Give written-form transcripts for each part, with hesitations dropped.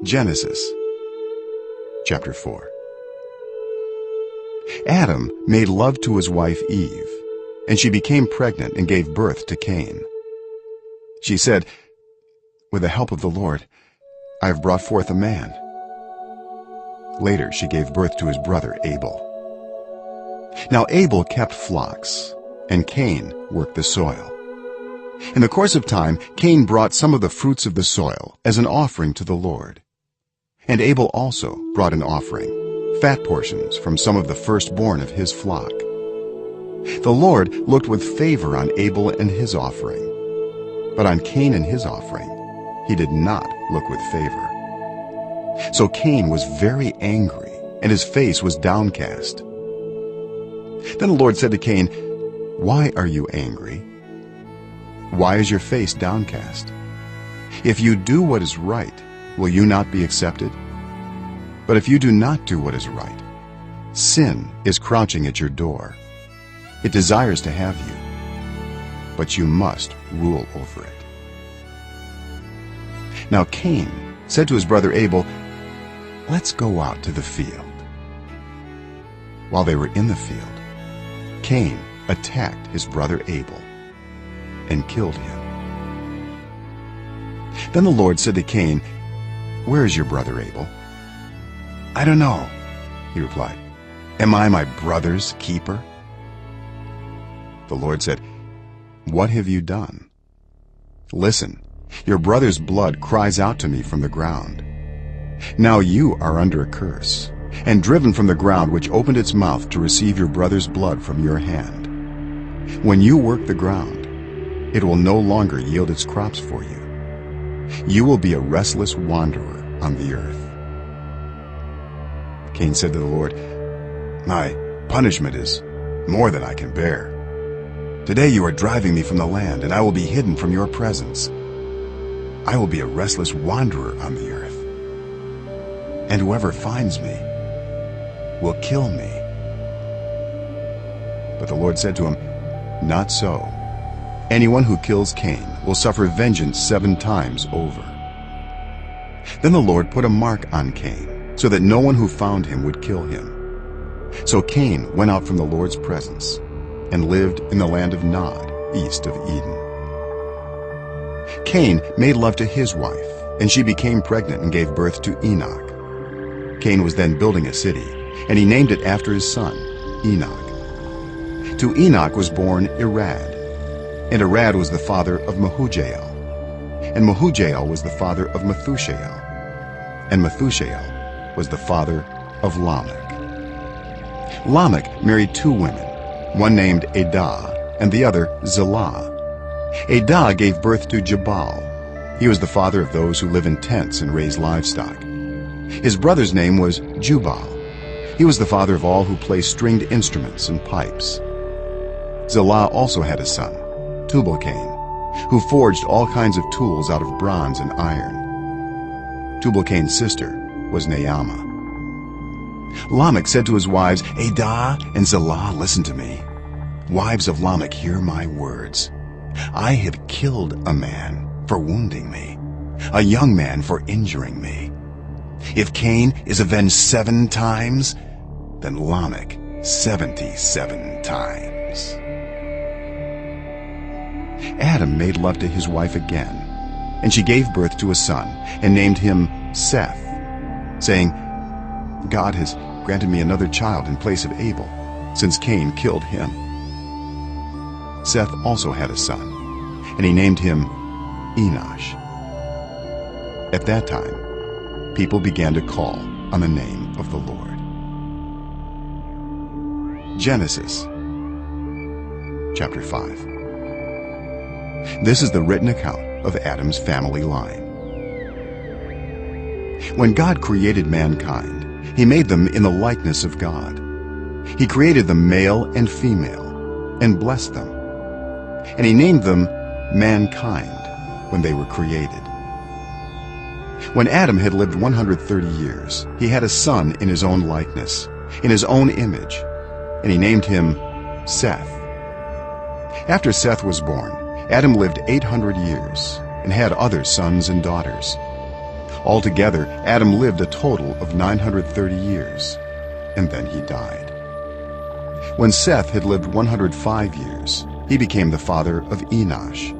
Genesis chapter 4. Adam made love to his wife Eve, and she became pregnant and gave birth to Cain. She said, "With the help of the Lord, I have brought forth a man." Later she gave birth to his brother Abel. Now Abel kept flocks, and Cain worked the soil. In the course of time, Cain brought some of the fruits of the soil as an offering to the Lord. And Abel also brought an offering, fat portions from some of the firstborn of his flock. The Lord looked with favor on Abel and his offering, but on Cain and his offering he did not look with favor. So Cain was very angry, and his face was downcast. Then the Lord said to Cain, "Why are you angry? Why is your face downcast? If you do what is right, will you not be accepted? But if you do not do what is right, sin is crouching at your door. It desires to have you, but you must rule over it." Now Cain said to his brother Abel, "Let's go out to the field." While they were in the field, Cain attacked his brother Abel and killed him. Then the Lord said to Cain, "Where is your brother Abel?" "I don't know," he replied. "Am I my brother's keeper?" The Lord said, "What have you done? Listen, your brother's blood cries out to me from the ground. Now you are under a curse, and driven from the ground which opened its mouth to receive your brother's blood from your hand. When you work the ground, it will no longer yield its crops for you. You will be a restless wanderer on the earth." Cain said to the Lord, "My punishment is more than I can bear. Today you are driving me from the land, and I will be hidden from your presence. I will be a restless wanderer on the earth, and whoever finds me will kill me." But the Lord said to him, "Not so. Anyone who kills Cain will suffer vengeance 7 times over." Then the Lord put a mark on Cain, so that no one who found him would kill him. So Cain went out from the Lord's presence and lived in the land of Nod, east of Eden. Cain made love to his wife, and she became pregnant and gave birth to Enoch. Cain was then building a city, and he named it after his son, Enoch. To Enoch was born Irad, and Irad was the father of Mehujael, and Mehujael was the father of Methushael, and Methushael was the father of Lamech. Lamech married 2 women, one named Adah and the other Zillah. Adah gave birth to Jabal. He was the father of those who live in tents and raise livestock. His brother's name was Jubal. He was the father of all who play stringed instruments and pipes. Zillah also had a son, Tubal-Cain, who forged all kinds of tools out of bronze and iron. Tubal-Cain's sister was Naamah. Lamech said to his wives, "Adah and Zillah, listen to me. Wives of Lamech, hear my words. I have killed a man for wounding me, a young man for injuring me. If Cain is avenged 7 times, then Lamech 77 times." Adam made love to his wife again, and she gave birth to a son and named him Seth, saying, "God has granted me another child in place of Abel, since Cain killed him." Seth also had a son, and he named him Enosh. At that time, people began to call on the name of the Lord. Genesis chapter 5. This is the written account of Adam's family line. When God created mankind, he made them in the likeness of God. He created them male and female, and blessed them. And he named them mankind when they were created. When Adam had lived 130 years, he had a son in his own likeness, in his own image, and he named him Seth. After Seth was born, Adam lived 800 years and had other sons and daughters. Altogether, Adam lived a total of 930 years, and then he died. When Seth had lived 105 years, he became the father of Enosh.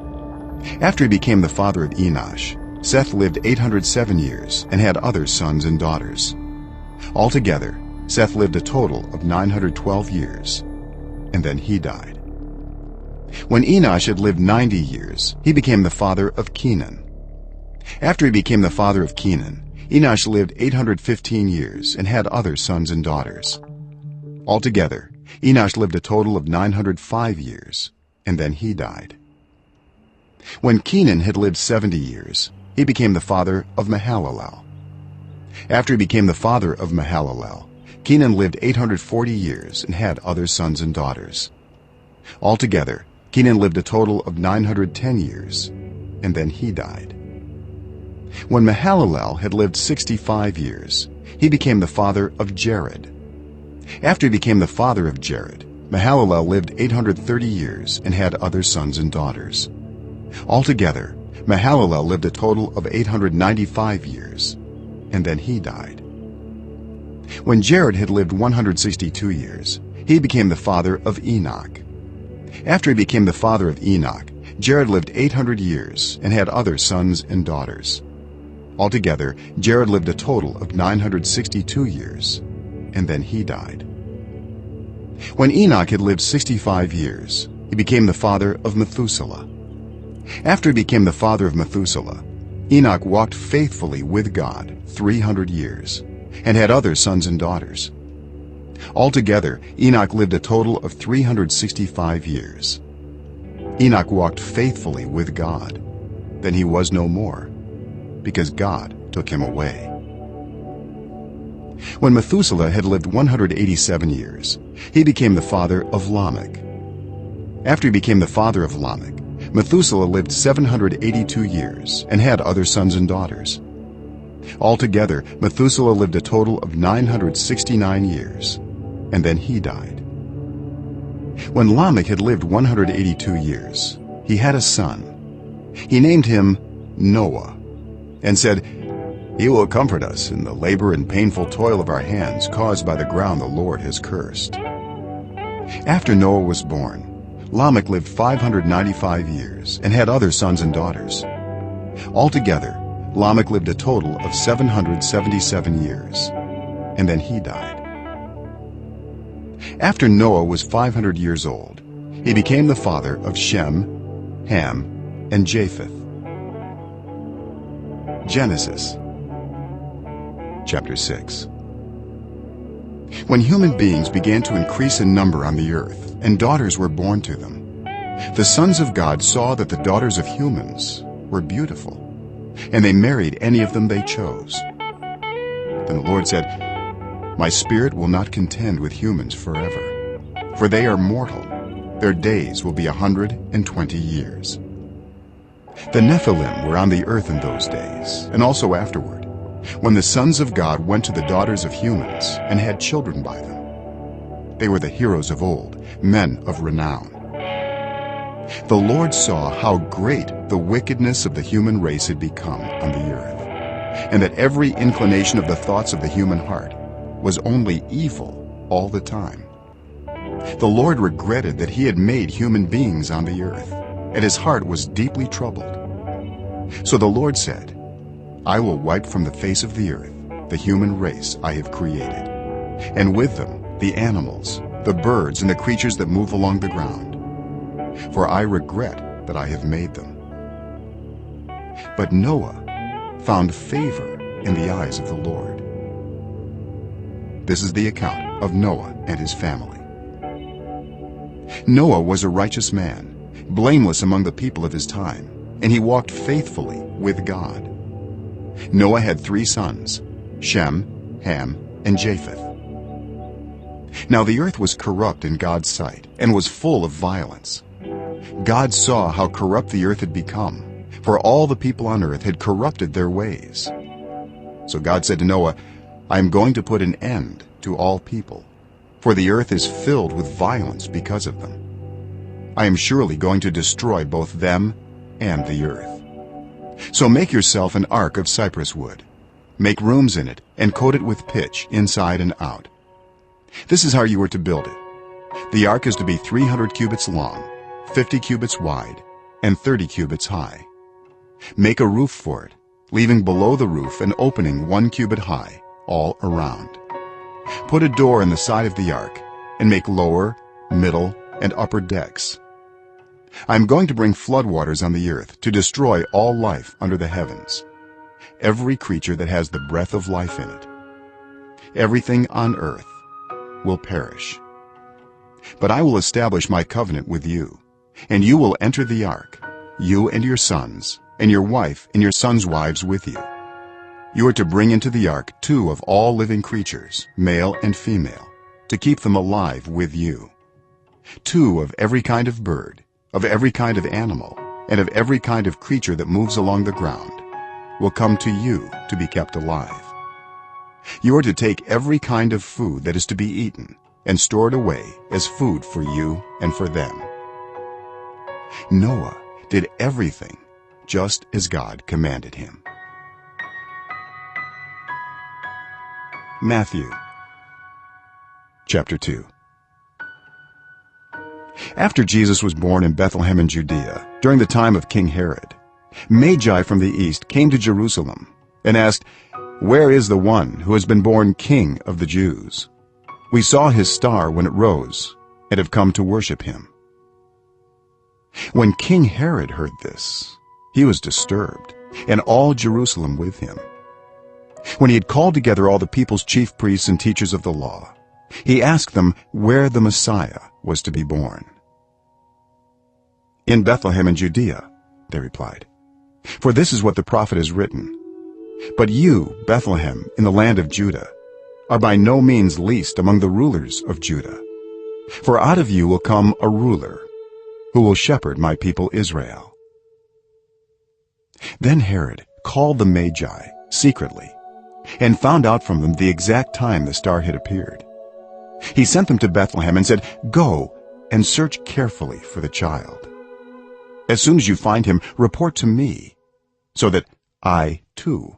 After he became the father of Enosh, Seth lived 807 years and had other sons and daughters. Altogether, Seth lived a total of 912 years, and then he died. When Enosh had lived 90 years, he became the father of Kenan. After he became the father of Kenan, Enosh lived 815 years and had other sons and daughters. Altogether, Enosh lived a total of 905 years, and then he died. When Kenan had lived 70 years, he became the father of Mahalalel. After he became the father of Mahalalel, Kenan lived 840 years and had other sons and daughters. Altogether, Kenan lived a total of 910 years, and then he died. When Mahalalel had lived 65 years, he became the father of Jared. After he became the father of Jared, Mahalalel lived 830 years and had other sons and daughters. Altogether, Mahalalel lived a total of 895 years, and then he died. When Jared had lived 162 years, he became the father of Enoch. After he became the father of Enoch, Jared lived 800 years and had other sons and daughters. Altogether, Jared lived a total of 962 years, and then he died. When Enoch had lived 65 years, he became the father of Methuselah. After he became the father of Methuselah, Enoch walked faithfully with God 300 years and had other sons and daughters. Altogether, Enoch lived a total of 365 years. Enoch walked faithfully with God. Then he was no more, because God took him away. When Methuselah had lived 187 years, he became the father of Lamech. After he became the father of Lamech, Methuselah lived 782 years and had other sons and daughters. Altogether, Methuselah lived a total of 969 years, and then he died. When Lamech had lived 182 years, he had a son. He named him Noah, and said, "He will comfort us in the labor and painful toil of our hands caused by the ground the Lord has cursed." After Noah was born, Lamech lived 595 years and had other sons and daughters. Altogether, Lamech lived a total of 777 years, and then he died. After Noah was 500 years old, he became the father of Shem, Ham, and Japheth. Genesis chapter 6. When human beings began to increase in number on the earth, and daughters were born to them, the sons of God saw that the daughters of humans were beautiful, and they married any of them they chose. Then the Lord said, "My spirit will not contend with humans forever, for they are mortal. Their days will be 120 years." The Nephilim were on the earth in those days, and also afterward, when the sons of God went to the daughters of humans and had children by them. They were the heroes of old, men of renown. The Lord saw how great the wickedness of the human race had become on the earth, and that every inclination of the thoughts of the human heart was only evil all the time. The Lord regretted that he had made human beings on the earth, and his heart was deeply troubled. So the Lord said, "I will wipe from the face of the earth the human race I have created, and with them the animals, the birds, and the creatures that move along the ground, for I regret that I have made them." But Noah found favor in the eyes of the Lord. This is the account of Noah and his family. Noah was a righteous man, blameless among the people of his time, and he walked faithfully with God. Noah had 3 sons, Shem, Ham, and Japheth. Now the earth was corrupt in God's sight and was full of violence. God saw how corrupt the earth had become, for all the people on earth had corrupted their ways. So God said to Noah, "I am going to put an end to all people, for the earth is filled with violence because of them. I am surely going to destroy both them and the earth. So make yourself an ark of cypress wood, make rooms in it, and coat it with pitch inside and out. This is how you are to build it. The ark is to be 300 cubits long, 50 cubits wide, and 30 cubits high. Make a roof for it, leaving below the roof an opening 1 cubit high all around. Put a door in the side of the ark, and make lower, middle, and upper decks. I am going to bring floodwaters on the earth to destroy all life under the heavens, every creature that has the breath of life in it. Everything on earth will perish. But I will establish my covenant with you, and you will enter the ark, you and your sons, and your wife and your sons' wives with you. You are to bring into the ark 2 of all living creatures, male and female, to keep them alive with you. 2 of every kind of bird, of every kind of animal, and of every kind of creature that moves along the ground will come to you to be kept alive. You are to take every kind of food that is to be eaten and store it away as food for you and for them. Noah did everything just as God commanded him. Matthew chapter 2. After Jesus was born in Bethlehem in Judea, during the time of King Herod, Magi from the east came to Jerusalem and asked, "Where is the one who has been born King of the Jews? We saw his star when it rose and have come to worship him." When King Herod heard this, he was disturbed, and all Jerusalem with him. When he had called together all the people's chief priests and teachers of the law, he asked them where the Messiah was to be born. "In Bethlehem in Judea," they replied, "for this is what the prophet has written. But you, Bethlehem, in the land of Judah, are by no means least among the rulers of Judah. For out of you will come a ruler who will shepherd my people Israel." Then Herod called the Magi secretly and found out from them the exact time the star had appeared. He sent them to Bethlehem and said, "Go and search carefully for the child. As soon as you find him, report to me, so that I, too,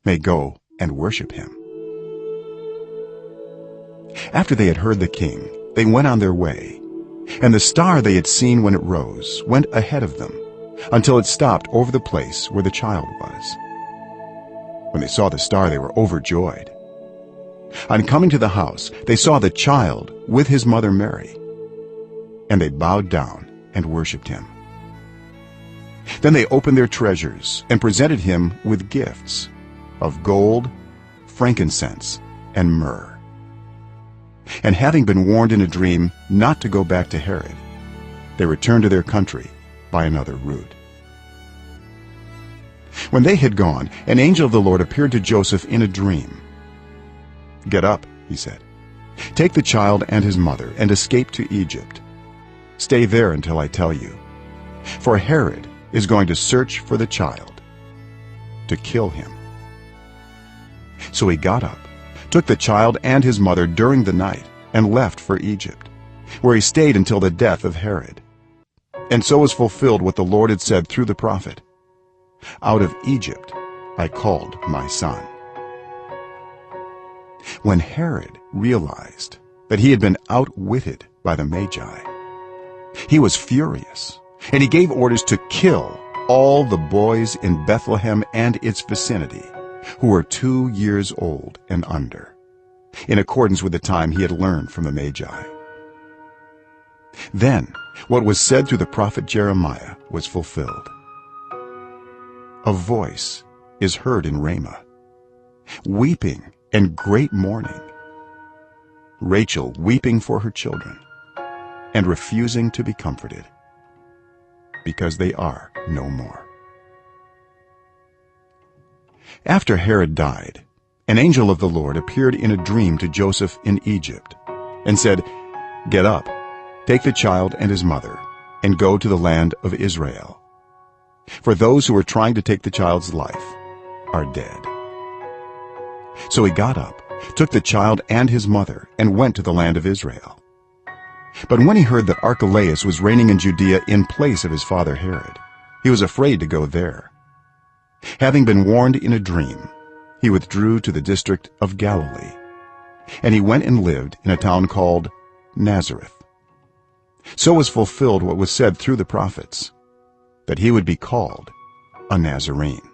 may go and worship him." After they had heard the king, they went on their way, and the star they had seen when it rose went ahead of them until it stopped over the place where the child was. When they saw the star, they were overjoyed. On coming to the house, they saw the child with his mother Mary, and they bowed down and worshipped him. Then they opened their treasures and presented him with gifts of gold, frankincense, and myrrh. And having been warned in a dream not to go back to Herod, they returned to their country by another route. When they had gone, an angel of the Lord appeared to Joseph in a dream. "Get up," he said. "Take the child and his mother and escape to Egypt. Stay there until I tell you, for Herod is going to search for the child to kill him." So he got up, took the child and his mother during the night, and left for Egypt, where he stayed until the death of Herod. And so was fulfilled what the Lord had said through the prophet, "Out of Egypt I called my son." When Herod realized that he had been outwitted by the Magi, he was furious, and he gave orders to kill all the boys in Bethlehem and its vicinity who were 2 years old and under, in accordance with the time he had learned from the Magi. Then what was said through the prophet Jeremiah was fulfilled. "A voice is heard in Ramah, weeping and great mourning, Rachel weeping for her children and refusing to be comforted, because they are no more." After Herod died, an angel of the Lord appeared in a dream to Joseph in Egypt and said, "Get up, take the child and his mother, and go to the land of Israel. For those who are trying to take the child's life are dead." So he got up, took the child and his mother, and went to the land of Israel. But when he heard that Archelaus was reigning in Judea in place of his father Herod, he was afraid to go there. Having been warned in a dream, he withdrew to the district of Galilee, and he went and lived in a town called Nazareth. So was fulfilled what was said through the prophets, that he would be called a Nazarene.